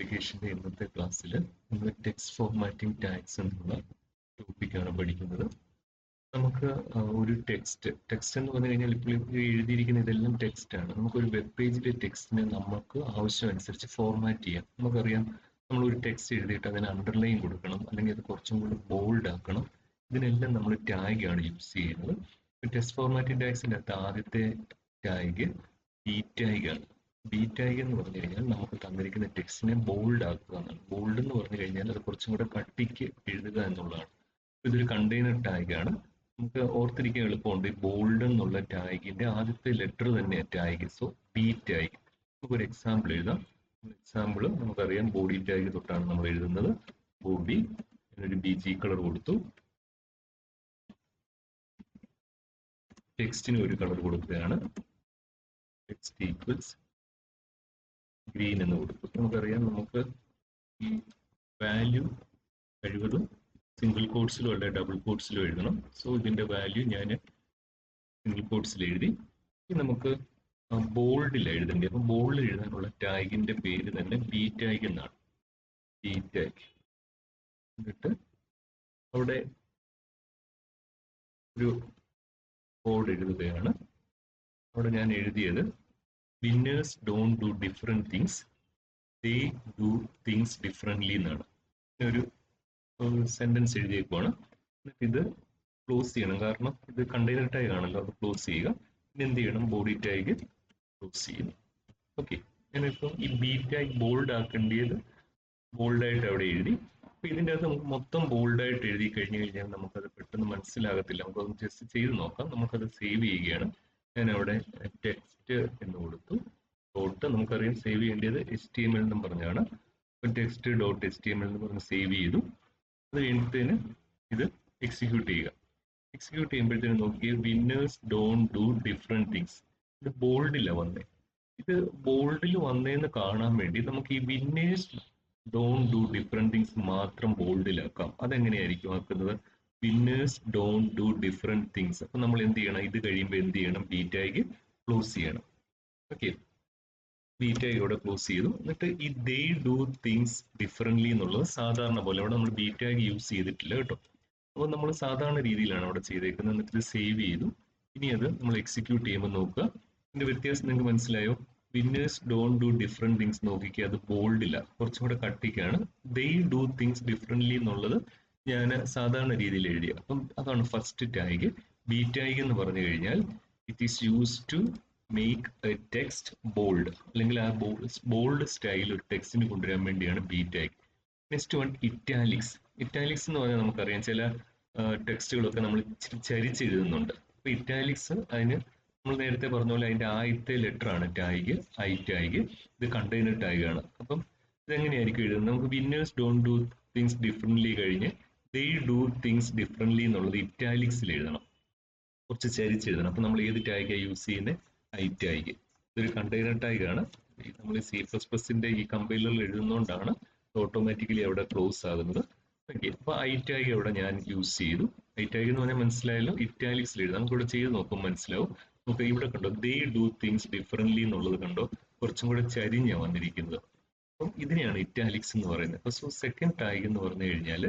ആപ്ലിക്കേഷൻ്റെ ഇന്നത്തെ ക്ലാസ്സിൽ നമ്മൾ ടെക്സ്റ്റ് ഫോർമാറ്റിംഗ് ടാഗ്സ് എന്നുള്ള ടോപ്പിക്കാണ് പഠിക്കുന്നത്. നമുക്ക് ഒരു ടെക്സ്റ്റ് എന്ന് പറഞ്ഞു കഴിഞ്ഞാൽ ഇപ്പോൾ എഴുതിയിരിക്കുന്ന ഇതെല്ലാം ടെക്സ്റ്റാണ്. നമുക്കൊരു വെബ് പേജിലെ ടെക്സ്റ്റിനെ നമുക്ക് ആവശ്യമനുസരിച്ച് ഫോർമാറ്റ് ചെയ്യാം. നമുക്കറിയാം, നമ്മളൊരു ടെക്സ്റ്റ് എഴുതിയിട്ട് അതിന് അണ്ടർലൈൻ കൊടുക്കണം, അല്ലെങ്കിൽ അത് കുറച്ചും കൂടി ബോൾഡ് ആക്കണം. ഇതിനെല്ലാം നമ്മൾ ടാഗാണ് യൂസ് ചെയ്യുന്നത്. ടെക്സ്റ്റ് ഫോർമാറ്റിംഗ് ടാഗ്സിൻ്റെ അകത്ത് ആദ്യത്തെ ടാഗ് ബി ടാഗാണ്. ബി ടാഗ് എന്ന് പറഞ്ഞു കഴിഞ്ഞാൽ നമുക്ക് തന്നിരിക്കുന്ന ടെക്സ്റ്റിനെ ബോൾഡ് ആക്കുക എന്നാണ്. ബോൾഡ് എന്ന് പറഞ്ഞു കഴിഞ്ഞാൽ അത് കുറച്ചും കൂടെ കട്ടിക്ക് എഴുതുക എന്നുള്ളതാണ്. ഇതൊരു കണ്ടെയ്നർ ടാഗാണ്. നമുക്ക് ഓർത്തിരിക്കാൻ എളുപ്പമുണ്ട്. ഈ ബോൾഡ് എന്നുള്ള ടാഗിന്റെ ആദ്യത്തെ ലെറ്റർ തന്നെയാണ് ടാഗ്. So B tag. നമുക്കൊരു എക്സാമ്പിൾ എഴുതാം. എക്സാമ്പിൾ നമുക്കറിയാം, ബോഡി ടാഗ് തൊട്ടാണ് നമ്മൾ എഴുതുന്നത്. ബോഡി എന്നൊരു BG കളർ കൊടുത്തു. ടെക്സ്റ്റിന് ഒരു കളർ കൊടുക്കുകയാണ്. ടെക്സ്റ്റ് ഈക്വൽസ് ഗ്രീൻ എന്ന് കൊടുത്തു. നമുക്കറിയാം, നമുക്ക് ഈ വാല്യൂ കഴിവതും സിംഗിൾ കോട്ട്സിലോ അല്ലെ ഡബിൾ കോട്ട്സിലോ എഴുതണം. സോ ഇതിന്റെ വാല്യൂ ഞാൻ സിംഗിൾ കോട്ട്സിൽ എഴുതി. ഇനി നമുക്ക് ബോൾഡിൽ എഴുതേണ്ടി. അപ്പം ബോൾഡിൽ എഴുതാനുള്ള ടാഗിന്റെ പേര് തന്നെ ബി ടാഗ് എന്നാണ്. B tag. എന്നിട്ട് അവിടെ ഒരു കോഡ് എഴുതുകയാണ്. അവിടെ ഞാൻ എഴുതിയത് winners don't do different things, they do things differently എന്നാണ്. ഒരു സെന്റൻസ് എഴുതിയേക്കുവാണ്. എന്നിട്ട് ഇത് ക്ലോസ് ചെയ്യണം, കാരണം ഇത് കണ്ടെയ്നർ ടാഗ് ആണല്ലോ. അത് ക്ലോസ് ചെയ്യുക. ഇനി എന്ത് ചെയ്യണം? ബോഡി ടാഗ് ക്ലോസ് ചെയ്യുന്നു. ഓക്കെ, ഞാനിപ്പോൾ ഈ ബി ടാഗ് ബോൾഡ് ആക്കേണ്ടത് ബോൾഡായിട്ട് അവിടെ എഴുതി. അപ്പൊ ഇതിൻ്റെ അകത്ത് നമുക്ക് മൊത്തം ബോൾഡായിട്ട് എഴുതി കഴിഞ്ഞു കഴിഞ്ഞാൽ നമുക്കത് പെട്ടെന്ന് മനസ്സിലാകത്തില്ല. നമുക്കത് ജസ്റ്റ് ചെയ്ത് നോക്കാം. നമുക്കത് സേവ് ചെയ്യുകയാണ്. ഞാൻ അവിടെ ടെക്സ്റ്റ് എന്ന് കൊടുത്തു. ഡോട്ട്, നമുക്കറിയാം സേവ് ചെയ്യേണ്ടത് HTML എന്നും പറഞ്ഞാണ്. ടെക്സ്റ്റ് ഡോട്ട് HTML എന്ന് പറഞ്ഞ് സേവ് ചെയ്തു. അത് കഴിഞ്ഞിട്ട് ഇത് എക്സിക്യൂട്ട് ചെയ്യുക. എക്സിക്യൂട്ട് ചെയ്യുമ്പോഴത്തേനും നോക്കിയ winners don't do different things. ഇത് ബോൾഡിലാണ് വന്നേ. ഇത് ബോൾഡിൽ വന്നേന്ന് കാണാൻ വേണ്ടി നമുക്ക് ഈ winners don't do different things മാത്രം ബോൾഡിലാക്കാം. അതെങ്ങനെയായിരിക്കും ആക്കുന്നത്? Winners don't do different things. അപ്പൊ നമ്മൾ എന്ത് ചെയ്യണം? ഇത് കഴിയുമ്പോൾ എന്ത് ചെയ്യണം? ബി ടാഗ് ക്ലോസ് ചെയ്യണം. ഓക്കെ, ബി ടാഗ് ഇവിടെ ക്ലോസ് ചെയ്തു. എന്നിട്ട് ഈ ദേ ഡു തിങ്സ് ഡിഫറെന്റ്ലി എന്നുള്ളത് സാധാരണ പോലെ, അവിടെ നമ്മൾ ബി ടാഗ് യൂസ് ചെയ്തിട്ടില്ല കേട്ടോ. അപ്പോൾ നമ്മൾ സാധാരണ രീതിയിലാണ് അവിടെ ചെയ്തേക്കുന്നത്. എന്നിട്ട് ഇത് സേവ് ചെയ്തു. ഇനി അത് നമ്മൾ എക്സിക്യൂട്ട് ചെയ്യുമ്പോൾ നോക്കുക, ഇതിന്റെ വ്യത്യാസം നിങ്ങൾക്ക് മനസ്സിലായോ? Winners don't do different things നോക്കിക്കുക, അത് ബോൾഡില്ല, കുറച്ചും കൂടെ കട്ടിക്കാണ്. ദേ ഡു തിങ്സ് ഡിഫറെന്റ്ലി എന്നുള്ളത് ഞാൻ സാധാരണ രീതിയിൽ എഴുതിയ. അപ്പം അതാണ് ഫസ്റ്റ് ടാഗ്. ബി ടാഗ് എന്ന് പറഞ്ഞു കഴിഞ്ഞാൽ it is use to make a text bold, അല്ലെങ്കിൽ ആ ബോൾഡ് സ്റ്റൈൽ ഒരു ടെക്സ്റ്റിന് കൊണ്ടുവരാൻ വേണ്ടിയാണ് B tag. Next one italics. Italics എന്ന് പറഞ്ഞാൽ നമുക്കറിയാം, ചില ടെക്സ്റ്റുകളൊക്കെ നമ്മൾ ചരിച്ചെഴുതുന്നുണ്ട്. അപ്പൊ ഇറ്റാലിക്സ് അതിന് നമ്മൾ നേരത്തെ പറഞ്ഞ പോലെ അതിന്റെ ആദ്യത്തെ ലെറ്റർ ആണ് ടാഗ്, ഐ ടാഗ്. ഇത് കണ്ടെയ്നർ ടാഗ് ആണ്. അപ്പം ഇതെങ്ങനെയായിരിക്കും എഴുതുന്നത്? നമുക്ക് winners don't do things differently കഴിഞ്ഞ് ദേ ഡു തിങ്സ് ഡിഫറെന്റ്ലി എന്നുള്ളത് ഇറ്റാലിക്സിൽ എഴുതണം, കുറച്ച് ചരിച്ചെഴുതണം. അപ്പൊ നമ്മൾ ഏത് ടാഗാണ് യൂസ് ചെയ്യുന്നത്? I tag. ഇതൊരു കണ്ടെയ്നർ ടാഗ് ആണ്. നമ്മൾ C++ന്റെ ഈ കമ്പൈലറിൽ എഴുതുന്നതുകൊണ്ടാണ് ഓട്ടോമാറ്റിക്കലി അവിടെ ക്ലോസ് ആകുന്നത്. ഓക്കെ, അപ്പൊ ഐ ടാഗ് അവിടെ ഞാൻ യൂസ് ചെയ്തു. ഐ ടാഗ് എന്ന് പറഞ്ഞാൽ മനസ്സിലായല്ലോ, ഇറ്റാലിക്സിൽ എഴുതാം. നമുക്ക് ഇവിടെ ചെയ്ത് നോക്കുമ്പോൾ മനസ്സിലാവും. നമുക്ക് ഇവിടെ കണ്ടോ, ദേ ഡു തിങ്സ് ഡിഫറെന്റ്ലി എന്നുള്ളത് കണ്ടോ, കുറച്ചും കൂടെ ചരിഞ്ഞാണ് വന്നിരിക്കുന്നത്. അപ്പം ഇതിനെയാണ് ഇറ്റാലിക്സ് എന്ന് പറയുന്നത്. അപ്പൊ സോ സെക്കൻഡ് ടാഗ് എന്ന് പറഞ്ഞു കഴിഞ്ഞാൽ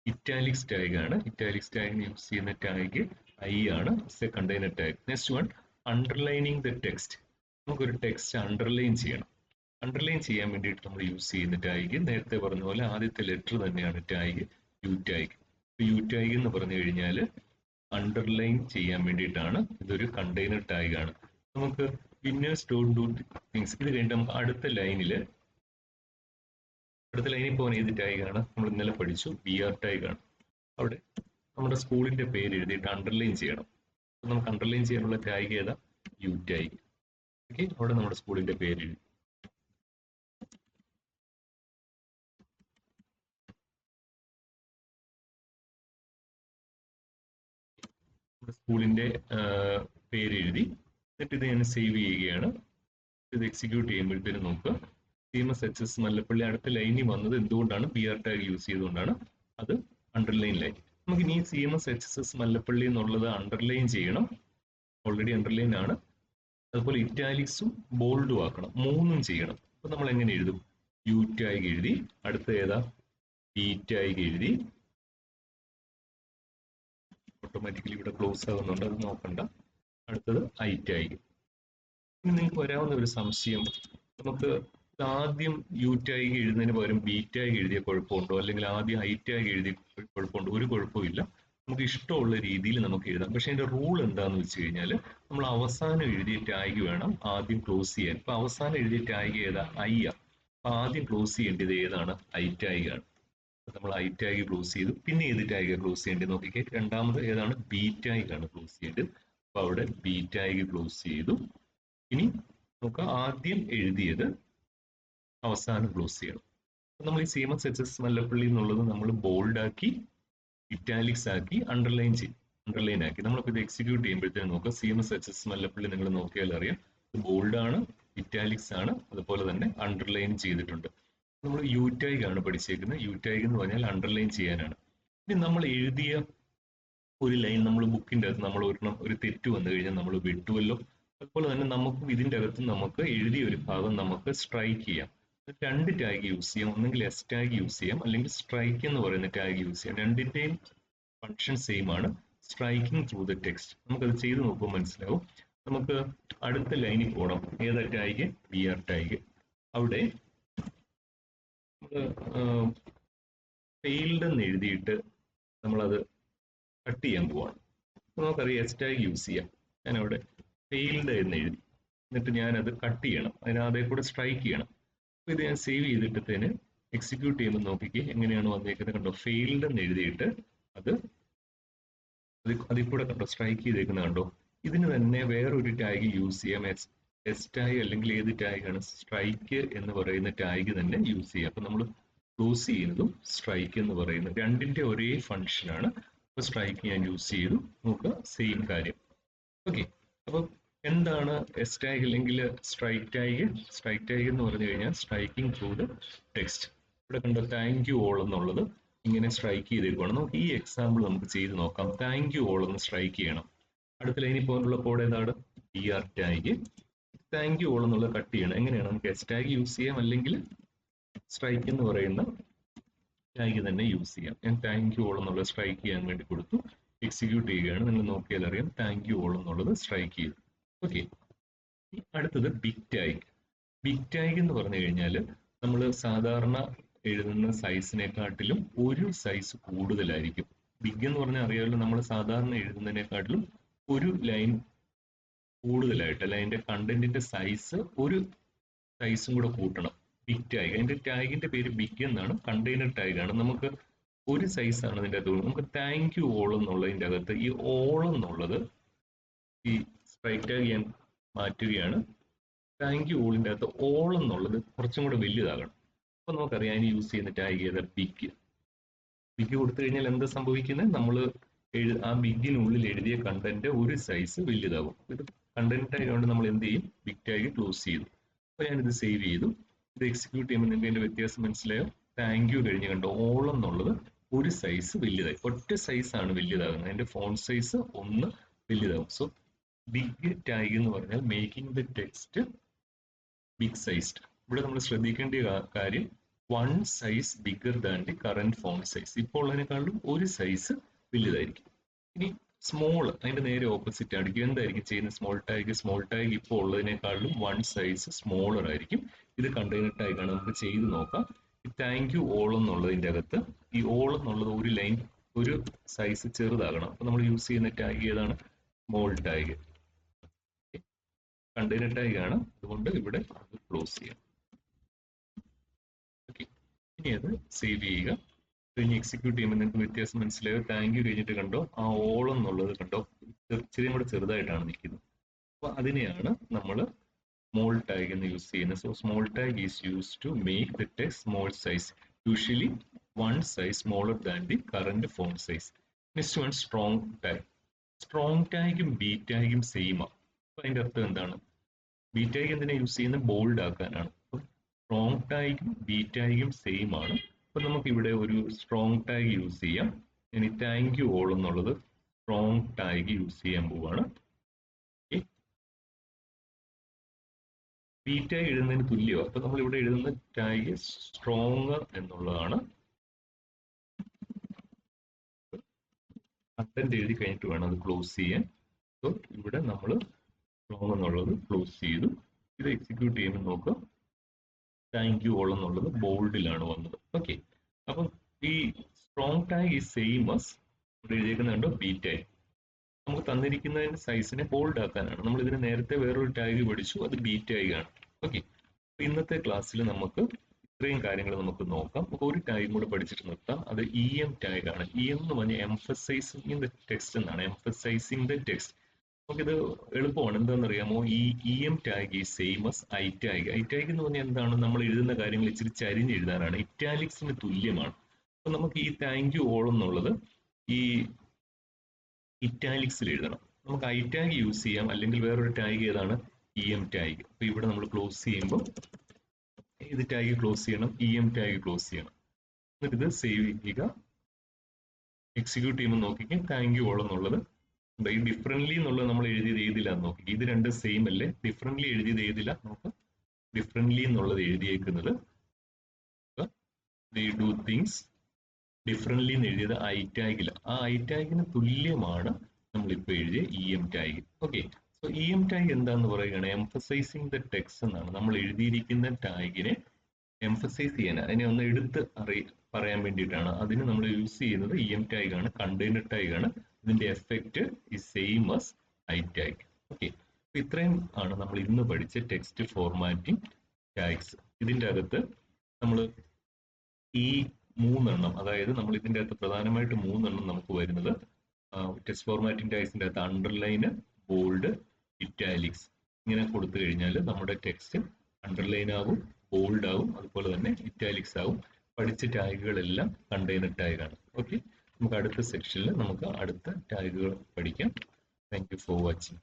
ഇറ്റാലിക്സ് ടാഗ് ആണ്. ഇറ്റാലിക്സ് ടാഗിന് യൂസ് ചെയ്യുന്ന ടാഗ് ഐ ആണ്, container tag. Next one underlining the text. നമുക്കൊരു ടെക്സ്റ്റ് അണ്ടർലൈൻ ചെയ്യണം. അണ്ടർലൈൻ ചെയ്യാൻ വേണ്ടിയിട്ട് നമ്മൾ യൂസ് ചെയ്യുന്ന ടാഗ് നേരത്തെ പറഞ്ഞ പോലെ ആദ്യത്തെ ലെറ്റർ തന്നെയാണ് tag, U tag. U tag എന്ന് പറഞ്ഞു കഴിഞ്ഞാൽ അണ്ടർലൈൻ ചെയ്യാൻ വേണ്ടിയിട്ടാണ്. ഇതൊരു കണ്ടെയ്നർ ടാഗ് ആണ്. നമുക്ക് വിന്നേഴ്സ് ഡോണ്ട് ഡു തിങ്സ്. ഇത് കഴിഞ്ഞിട്ട് നമുക്ക് അടുത്ത ലൈനിൽ പോകാൻ ഏത് ടാഗാണ്? നമ്മൾ ഇന്നലെ പഠിച്ചു, BR ടാഗാണ്. അവിടെ നമ്മുടെ സ്കൂളിന്റെ പേര് എഴുതിയിട്ട് അണ്ടർലൈൻ ചെയ്യണം. നമുക്ക് അണ്ടർലൈൻ ചെയ്യാനുള്ള ടാഗ് ഏതാ? U tag. ഓക്കെ, അവിടെ നമ്മുടെ സ്കൂളിന്റെ പേര് എഴുതി. സ്കൂളിന്റെ പേര് എഴുതി. എന്നിട്ട് ഇത് ഞാൻ സേവ് ചെയ്യുകയാണ്. ഇത് എക്സിക്യൂട്ട് ചെയ്യുമ്പോഴത്തേനും നോക്കുക, CMSHS മല്ലപ്പള്ളി അടുത്ത ലൈനിൽ വന്നത് എന്തുകൊണ്ടാണ്? BR ടാഗ് യൂസ് ചെയ്തുകൊണ്ടാണ്. അത് അണ്ടർലൈൻ ലൈൻ. നമുക്ക് ഇനി CMSHS മല്ലപ്പള്ളി എന്നുള്ളത് അണ്ടർലൈൻ ചെയ്യണം. ഓൾറെഡി അണ്ടർലൈൻ ആണ്. അതുപോലെ ഇറ്റാലിക്സും ബോൾഡും ആക്കണം. മൂന്നും ചെയ്യണം. അപ്പൊ നമ്മൾ എങ്ങനെ എഴുതും? യു ടാഗ് എഴുതി. അടുത്ത ഏതാ? വി ടാഗ് എഴുതി. ഓട്ടോമാറ്റിക്കലി ഇവിടെ ക്ലോസ് ആകുന്നുണ്ട്, അത് നോക്കണ്ട. അടുത്തത് ഐ ടാഗ്. ഇനി നിങ്ങൾക്ക് വരാവുന്ന ഒരു സംശയം, നമുക്ക് ആദ്യം യു ടാഗ് എഴുതുന്നതിന് പകരം ബി ടാഗ് എഴുതിയ കുഴപ്പമുണ്ടോ, അല്ലെങ്കിൽ ആദ്യം ഐ ടാഗ് എഴുതിയ കുഴപ്പമുണ്ടോ? ഒരു കുഴപ്പമില്ല, നമുക്ക് ഇഷ്ടമുള്ള രീതിയിൽ നമുക്ക് എഴുതാം. പക്ഷെ അതിന്റെ റൂൾ എന്താന്ന് വെച്ച് കഴിഞ്ഞാൽ, നമ്മൾ അവസാനം എഴുതിയ ടാഗ് വേണം ആദ്യം ക്ലോസ് ചെയ്യാൻ. ഇപ്പൊ അവസാനം എഴുതിയ ടാഗ് ഏതാ? ഐ ആ. അപ്പൊ ആദ്യം ക്ലോസ് ചെയ്യേണ്ടത് ഏതാണ്? ഐ ടാഗ് ആണ്. നമ്മൾ ഐ ടാഗ് ക്ലോസ് ചെയ്തു. പിന്നെ ഏത് ടാഗ് ക്ലോസ് ചെയ്യേണ്ടത് നോക്കിക്കേ. രണ്ടാമത് ഏതാണ്? ബി ടാഗ് ആണ് ക്ലോസ് ചെയ്യേണ്ടത്. അപ്പൊ അവിടെ ബി ടാഗ് ക്ലോസ് ചെയ്തു. ഇനി നമുക്ക് ആദ്യം എഴുതിയത് അവസാനം ക്ലോസ് ചെയ്യണം. നമ്മൾ ഈ CMS മല്ലപ്പള്ളി എന്നുള്ളത് നമ്മൾ ബോൾഡ് ആക്കി, ഇറ്റാലിക്സ് ആക്കി, അണ്ടർലൈൻ ആക്കി. നമ്മളിപ്പോൾ ഇത് എക്സിക്യൂട്ട് ചെയ്യുമ്പോഴത്തേക്കും നോക്കുക, CMS മല്ലപ്പള്ളി നിങ്ങൾ നോക്കിയാൽ അറിയാം, ഇത് ബോൾഡ് ആണ്, ഇറ്റാലിക്സ് ആണ്, അതുപോലെ തന്നെ അണ്ടർലൈൻ ചെയ്തിട്ടുണ്ട്. നമ്മൾ യു ടാഗ് ആണ് പഠിച്ചേക്കുന്നത്. യു ടാഗ് എന്ന് പറഞ്ഞാൽ അണ്ടർലൈൻ ചെയ്യാനാണ്. ഇനി നമ്മൾ എഴുതിയ ഒരു ലൈൻ നമ്മൾ ബുക്കിന്റെ അകത്ത് നമ്മൾ ഒരു തെറ്റ് വന്നു കഴിഞ്ഞാൽ നമ്മൾ വിട്ടുവല്ലോ. അതുപോലെ തന്നെ നമുക്ക് ഇതിന്റെ അകത്ത് നമുക്ക് എഴുതിയ ഒരു ഭാഗം നമുക്ക് സ്ട്രൈക്ക് ചെയ്യാം. രണ്ട് ടാഗ് യൂസ് ചെയ്യാം. ഒന്നെങ്കിൽ എസ് ടാഗ് യൂസ് ചെയ്യാം, അല്ലെങ്കിൽ സ്ട്രൈക്ക് എന്ന് പറയുന്ന ടാഗ് യൂസ് ചെയ്യാം. രണ്ടിന്റെയും ഫംഗ്ഷൻ സെയിം ആണ്, സ്ട്രൈക്കിംഗ് ത്രൂ ദ ടെക്സ്റ്റ്. നമുക്കത് ചെയ്ത് നോക്കുമ്പോൾ മനസ്സിലാവും. നമുക്ക് അടുത്ത ലൈനിൽ പോകണം. ഏതാ ടാഗ്? B R tag. അവിടെ ഫെയിൽഡ് എന്ന് എഴുതിയിട്ട് നമ്മളത് കട്ട് ചെയ്യാൻ പോവാണ്. നമുക്കറിയാം എസ് ടാഗ് യൂസ് ചെയ്യാം. ഞാനവിടെ ഫെയിൽഡ് എന്ന് എഴുതി, എന്നിട്ട് ഞാനത് കട്ട് ചെയ്യണം, അതേ കൂടെ സ്ട്രൈക്ക് ചെയ്യണം. അപ്പോൾ ഇത് ഞാൻ സേവ് ചെയ്തിട്ടത്തേന് എക്സിക്യൂട്ട് ചെയ്യുമ്പോൾ നോക്കിക്കേ എങ്ങനെയാണ് വന്നേക്കുന്നത്. കണ്ടോ, ഫെയിൽഡ് എന്ന് എഴുതിയിട്ട് അത് അതിൽ കൂടെ കണ്ടോ സ്ട്രൈക്ക് ചെയ്തേക്കുന്നത് കണ്ടോ. ഇതിന് തന്നെ വേറൊരു ടാഗ് യൂസ് ചെയ്യാം. എസ് ടാഗ് അല്ലെങ്കിൽ ഏത് ടാഗാണ്? സ്ട്രൈക്ക് എന്ന് പറയുന്ന ടാഗ് തന്നെ യൂസ് ചെയ്യാം. അപ്പൊ നമ്മൾ ക്ലോസ് ചെയ്യുന്നതും സ്ട്രൈക്ക് എന്ന് പറയുന്നത് രണ്ടിന്റെ ഒരേ ഫംഗ്ഷനാണ്. അപ്പൊ സ്ട്രൈക്ക് ഞാൻ യൂസ് ചെയ്തു. നോക്കുക, സെയിം കാര്യം. ഓക്കെ. അപ്പൊ എന്താണ് എസ് ടാഗ് അല്ലെങ്കിൽ സ്ട്രൈക്ക് ടാഗ്? സ്ട്രൈക്ക് ടാഗ് എന്ന് പറഞ്ഞു കഴിഞ്ഞാൽ സ്ട്രൈക്കിംഗ് ത്രൂ ദ ടെക്സ്റ്റ്. ഇവിടെ കണ്ടോ താങ്ക് യു ഓൾ എന്നുള്ളത് ഇങ്ങനെ സ്ട്രൈക്ക് ചെയ്തേക്കുവാണ്. നമുക്ക് ഈ എക്സാമ്പിൾ നമുക്ക് ചെയ്ത് നോക്കാം. താങ്ക് യു ഓൾ എന്ന് സ്ട്രൈക്ക് ചെയ്യണം. അടുത്ത ലൈനിൽ പോകാനുള്ള കോഡ് ഏതാണ്? B R tag. Thank you all എന്നുള്ളത് കട്ട് ചെയ്യണം. എങ്ങനെയാണ്? നമുക്ക് എസ് ടാഗ് യൂസ് ചെയ്യാം, അല്ലെങ്കിൽ സ്ട്രൈക്ക് എന്ന് പറയുന്ന ടാഗ് തന്നെ യൂസ് ചെയ്യാം. ഞാൻ താങ്ക് യു ഓൾ എന്നുള്ളത് സ്ട്രൈക്ക് ചെയ്യാൻ വേണ്ടി കൊടുത്തു. എക്സിക്യൂട്ട് ചെയ്യുകയാണ്. നിങ്ങൾ നോക്കിയാൽ അറിയാം താങ്ക് യു ഓൾ എന്നുള്ളത് സ്ട്രൈക്ക് ചെയ്തു. ഓക്കെ. അടുത്തത് ബിഗ് ടാഗ്. ബിഗ് ടാഗ് എന്ന് പറഞ്ഞു കഴിഞ്ഞാൽ നമ്മൾ സാധാരണ എഴുതുന്ന സൈസിനെക്കാട്ടിലും ഒരു സൈസ് കൂടുതലായിരിക്കും. ബിഗ് എന്ന് പറഞ്ഞാൽ അറിയാമല്ലോ, നമ്മൾ സാധാരണ എഴുതുന്നതിനെക്കാട്ടിലും ഒരു ലൈൻ കൂടുതലായിട്ട്, അല്ല അതിന്റെ കണ്ടന്റിന്റെ സൈസ് ഒരു സൈസും കൂടെ കൂട്ടണം. ബിഗ് ടാഗ്, അതിന്റെ ടാഗിന്റെ പേര് ബിഗ് എന്നാണ്, കണ്ടെയ്നർ ടാഗ് ആണ്. നമുക്ക് ഒരു സൈസ് ആണ് ഇതിന്റെ അകത്ത്. നമുക്ക് താങ്ക് യു ഓൾ എന്നുള്ളതിന്റെ അകത്ത് ഈ ഓൾ എന്നുള്ളത് ഈ സ്ട്രൈക്ക് ടാഗ് ഞാൻ മാറ്റുകയാണ്. താങ്ക് യു ഓളിന്റെ അകത്ത് ഓൾ എന്നുള്ളത് കുറച്ചും കൂടെ വലുതാകണം. അപ്പൊ നമുക്കറിയാം അതിന് യൂസ് ചെയ്യുന്ന ടാഗ് ചെയ്ത ബിഗ്. ബിഗ് കൊടുത്തു കഴിഞ്ഞാൽ എന്താ സംഭവിക്കുന്നത്? നമ്മൾ ആ ബിഗിനുള്ളിൽ എഴുതിയ കണ്ടന്റ് ഒരു സൈസ് വലുതാകും. ഇത് കണ്ടന്റ് ടാഗ് കൊണ്ട് നമ്മൾ എന്ത് ചെയ്യും? ബിഗ് ടാഗ് ക്ലോസ് ചെയ്തു. അപ്പൊ ഞാനിത് സേവ് ചെയ്തു. ഇത് എക്സിക്യൂട്ട് ചെയ്യുമ്പോൾ നിങ്ങൾക്ക് അതിന്റെ വ്യത്യാസം മനസ്സിലായോ? താങ്ക് യു കഴിഞ്ഞ് കണ്ടോ ഓൾ എന്നുള്ളത് ഒരു സൈസ് വലുതായി. ഒറ്റ സൈസ് ആണ് വലുതാകുന്നത്. അതിന്റെ ഫോണ്ട് സൈസ് ഒന്ന് വലുതാകും. സോ ബിഗ് ടാഗ് എന്ന് പറഞ്ഞാൽ making the text big sized. ഇവിടെ നമ്മൾ ശ്രദ്ധിക്കേണ്ട കാര്യം, one size bigger than the current font size. ഇപ്പോൾ ഉള്ളതിനേക്കാളും ഒരു സൈസ് വലുതായിരിക്കും. ഇനി സ്മോൾ അതിന്റെ നേരെ ഓപ്പോസിറ്റ് ആയിരിക്കും. എന്തായിരിക്കും ചെയ്യുന്നത്? സ്മോൾ ടാഗ് ഇപ്പോൾ ഉള്ളതിനേക്കാളും വൺ സൈസ് സ്മോളർ ആയിരിക്കും. ഇത് കണ്ടെയ്നർ ടാഗ് ആണ്. നമുക്ക് ചെയ്ത് നോക്കാം. താങ്ക് യു ഓൾ എന്നുള്ളതിന്റെ അകത്ത് ഈ ഓൾ എന്നുള്ളത് ഒരു ലൈൻ ഒരു സൈസ് ചെറുതാകണം. അപ്പൊ നമ്മൾ യൂസ് ചെയ്യുന്ന ടാഗ് ഏതാണ്? Small tag. കണ്ടെയ്നർ ടാഗ് ആണ്, അതുകൊണ്ട് ഇവിടെ ക്ലോസ് ചെയ്യാം. ഓക്കെ. ഇനി അത് സേവ് ചെയ്യുക. കഴിഞ്ഞ് എക്സിക്യൂട്ട് ചെയ്യുമ്പോൾ നിങ്ങൾക്ക് വ്യത്യാസം മനസ്സിലായോ? താങ്ക് യു കഴിഞ്ഞിട്ട് കണ്ടോ ആ ഓൾ എന്നുള്ളത് കണ്ടോ ഇച്ചിരിയും കൂടെ ചെറുതായിട്ടാണ് നിൽക്കുന്നത്. അപ്പൊ അതിനെയാണ് നമ്മൾ സ്മോൾ ടാഗ് എന്ന് യൂസ് ചെയ്യുന്നത്. So small tag is use to make the text small size, usually one size smaller than the current font size. Next one strong tag. Strong ടാഗും ബി ടാഗും സെയിം ആണ്. അപ്പൊ അതിന്റെ അർത്ഥം എന്താണ്? ബി ടാഗ് എന്തിനാ യൂസ് ചെയ്യുന്നത്? ബോൾഡ് ആക്കാനാണ്. സ്ട്രോങ് ടാഗും ബി ടാഗും സെയിം ആണ്. അപ്പൊ നമുക്ക് ഇവിടെ ഒരു സ്ട്രോങ് ടാഗ് യൂസ് ചെയ്യാം. ഇനി താങ്ക് യു ഓൾ എന്നുള്ളത് സ്ട്രോങ് ടാഗ് യൂസ് ചെയ്യാൻ പോവാണ്. ബി ടാഗ് എഴുതുന്നതിന് തുല്യമാണ്. അപ്പൊ നമ്മൾ ഇവിടെ എഴുതുന്ന ടാഗ് സ്ട്രോങ്ങർ എന്നുള്ളതാണ്. കണ്ടന്റ് എഴുതി കഴിഞ്ഞിട്ട് വേണം അത് ക്ലോസ് ചെയ്യാൻ. സോ ഇവിടെ നമ്മൾ സ്ട്രോങ് എന്നുള്ളത് ക്ലോസ് ചെയ്തു. ഇത് എക്സിക്യൂട്ട് ചെയ്യുമ്പോൾ നോക്കുക, താങ്ക് യു ഓൾ എന്നുള്ളത് ബോൾഡിലാണ് വന്നത്. ഓക്കെ, അപ്പം ഈ സ്ട്രോങ് ടാഗ് ഈ സെയിം അസ് ഇവിടെ എഴുതിയേക്കുന്നുണ്ടോ ബി ടാഗ്. നമുക്ക് തന്നിരിക്കുന്നതിന്റെ സൈസിനെ ബോൾഡ് ആക്കാനാണ്. നമ്മൾ ഇതിന് നേരത്തെ വേറൊരു ടാഗ് പഠിച്ചു, അത് ബി ടാഗ് ആണ്. ഓക്കെ, ഇന്നത്തെ ക്ലാസ്സിൽ നമുക്ക് ഇത്രയും കാര്യങ്ങൾ നമുക്ക് നോക്കാം. നമുക്ക് ഒരു ടാഗും കൂടെ പഠിച്ചിട്ട് നിർത്താം. അത് ഇ എം ടാഗ് ആണ്. ഇ എം എന്ന് പറഞ്ഞാൽ എംഫസൈസിങ് ദ ടെക്സ്റ്റ് എന്നാണ്. Emphasising the text. നമുക്കിത് എളുപ്പമാണ്. എന്താണെന്നറിയാമോ? ഈ ഇ എം ടാഗ് ഈ same us I tag. I tag എന്ന് പറഞ്ഞാൽ എന്താണ്? നമ്മൾ എഴുതുന്ന കാര്യങ്ങൾ ഇച്ചിരി ചരിഞ്ഞ് എഴുതാനാണ്. ഇറ്റാലിക്സിന് തുല്യമാണ്. അപ്പൊ നമുക്ക് ഈ താങ്ക് യു ഓൾ എന്നുള്ളത് ഈ ഇറ്റാലിക്സിൽ എഴുതണം. നമുക്ക് ഐ ടാഗ് യൂസ് ചെയ്യാം, അല്ലെങ്കിൽ വേറൊരു ടാഗ് ഏതാണ്? E M tag. അപ്പൊ ഇവിടെ നമ്മൾ ക്ലോസ് ചെയ്യുമ്പോൾ ഇത് ടാഗ് ക്ലോസ് ചെയ്യണം, ഇ എം ടാഗ് ക്ലോസ് ചെയ്യണം. എന്നിട്ട് ഇത് സേവ് ചെയ്യുക. എക്സിക്യൂട്ട് ചെയ്യുമ്പോൾ നോക്കിക്കേ, താങ്ക് യു ഓൾ എന്നുള്ളത് ഈ ഡിഫറൻറ്റ്ലി എന്നുള്ളത് നമ്മൾ എഴുതിയത് ഏതിലാന്ന് നോക്കി. ഇത് രണ്ട് സെയിം അല്ലേ? ഡിഫറൻറ്റ്ലി എഴുതിയത് ഏതില്ല നോക്കാം. ഡിഫറൻറ്റ്ലി എന്നുള്ളത് എഴുതിയേക്കുന്നത് they do things differently എന്ന് എഴുതിയത് ഐ ടാഗില്ല. ആ ഐ ടാഗിന് തുല്യമാണ് നമ്മളിപ്പോൾ എഴുതിയ E M tag. Okay, so E M tag എന്താന്ന് പറയുകയാണ്? എംഫസൈസിങ് ദ ടെക്സ്റ്റ് എന്നാണ്. നമ്മൾ എഴുതിയിരിക്കുന്ന ടാഗിനെ എംഫസൈസ് ചെയ്യാൻ, അതിനെ ഒന്ന് എടുത്ത് പറയാൻ വേണ്ടിയിട്ടാണ്. അതിന് നമ്മൾ യൂസ് ചെയ്യുന്നത് ഇ എം ടാഗ് ആണ്, കണ്ടെയ്നർ ടാഗ് ആണ്. ഇതിന്റെ എഫക്റ്റ് ഈ same us I tag. Okay, ഇത്രയും ആണ് നമ്മൾ ഇന്ന് പഠിച്ച ടെക്സ്റ്റ് ഫോർമാറ്റിംഗ് ടാഗ്സ്. ഇതിന്റെ അകത്ത് നമ്മൾ ഈ മൂന്നെണ്ണം, അതായത് നമ്മൾ ഇതിന്റെ അകത്ത് പ്രധാനമായിട്ട് മൂന്നെണ്ണം നമുക്ക് വരുന്നത് ടെക്സ്റ്റ് ഫോർമാറ്റിംഗ് ടാഗ്സിന്റെ അകത്ത് അണ്ടർലൈന്, ബോൾഡ്, ഇറ്റാലിക്സ് ഇങ്ങനെ കൊടുത്തു കഴിഞ്ഞാൽ നമ്മുടെ ടെക്സ്റ്റ് അണ്ടർലൈൻ ആവും, ബോൾഡ് ആവും, അതുപോലെ തന്നെ ഇറ്റാലിക്സ് ആവും. പഠിച്ച ടാഗുകളെല്ലാം കണ്ടെയ്നർ ടാഗാണ്. ഓക്കെ, നമുക്ക് അടുത്ത സെക്ഷനിൽ നമുക്ക് അടുത്ത ടാഗുകൾ പഠിക്കാം. Thank you for watching.